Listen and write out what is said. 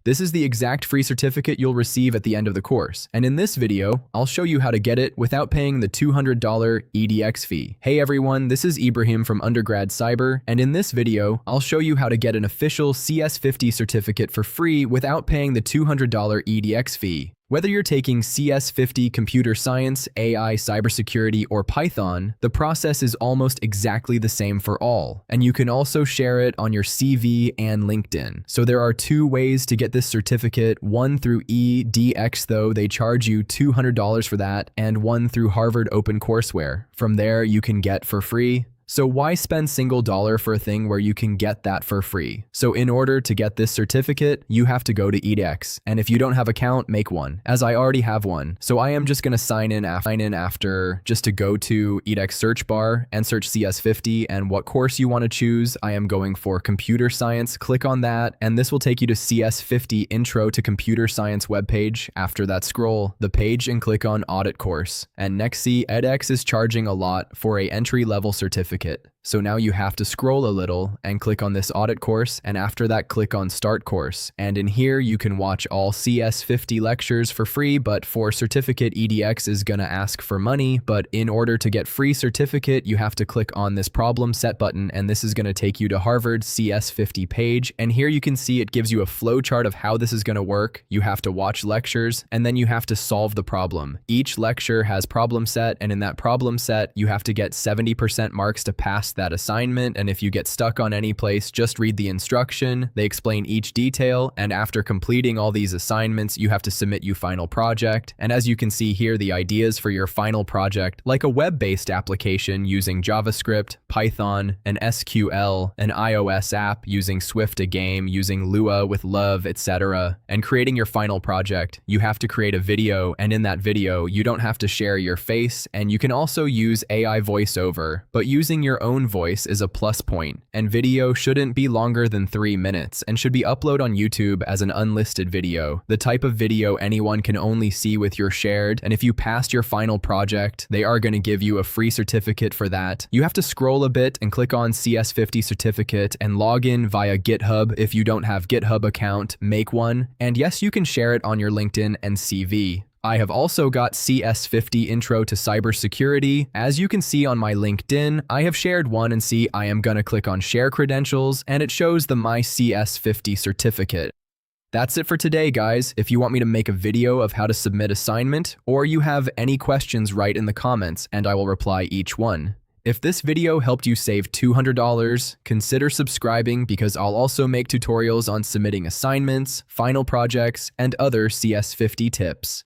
This is the exact free certificate you'll receive at the end of the course, and in this video, I'll show you how to get it without paying the $200 edX fee. Hey everyone, this is Ibrahim from Undergrad Cyber, and in this video, I'll show you how to get an official CS50 certificate for free without paying the $200 edX fee. Whether you're taking CS50 Computer Science, AI, Cybersecurity, or Python, the process is almost exactly the same for all, and you can also share it on your CV and LinkedIn. So there are two ways to get this certificate, one through edX though they charge you $200 for that, and one through Harvard OpenCourseWare. From there you can get for free. So why spend single dollar for a thing where you can get that for free? So in order to get this certificate, you have to go to edX. And if you don't have an account, make one, as I already have one. So I am just going to sign in after just to go to edX search bar and search CS50 and what course you want to choose. I am going for computer science. Click on that and this will take you to CS50 Intro to Computer Science webpage. After that, scroll the page and click on Audit Course. And next, see edX is charging a lot for a entry-level certificate. So now you have to scroll a little and click on this audit course, and after that click on start course. And in here you can watch all CS50 lectures for free, but for certificate edX is gonna ask for money. But in order to get free certificate, you have to click on this problem set button, and this is gonna take you to Harvard CS50 page. And here you can see it gives you a flow chart of how this is gonna work. You have to watch lectures and then you have to solve the problem. Each lecture has problem set, and in that problem set you have to get 70% marks to pass that assignment. And if you get stuck on any place, just read the instruction. They explain each detail, and after completing all these assignments, you have to submit your final project. And as you can see here, the ideas for your final project, like a web-based application using JavaScript, Python, an SQL, an iOS app using Swift, a game using Lua with Love, etc. And creating your final project, you have to create a video, and in that video, you don't have to share your face, and you can also use AI voiceover, but using your own voice is a plus point, and video shouldn't be longer than 3 minutes and should be uploaded on YouTube as an unlisted video, the type of video anyone can only see with your shared. And if you passed your final project, they are going to give you a free certificate for that. You have to scroll a bit and click on CS50 certificate and log in via GitHub. If you don't have GitHub account, make one, and yes, you can share it on your LinkedIn and CV. I have also got CS50 Intro to Cybersecurity. As you can see on my LinkedIn, I have shared one, and see I am gonna click on Share Credentials and it shows the My CS50 certificate. That's it for today, guys. If you want me to make a video of how to submit assignment, or you have any questions, write in the comments and I will reply each one. If this video helped you save $200, consider subscribing because I'll also make tutorials on submitting assignments, final projects, and other CS50 tips.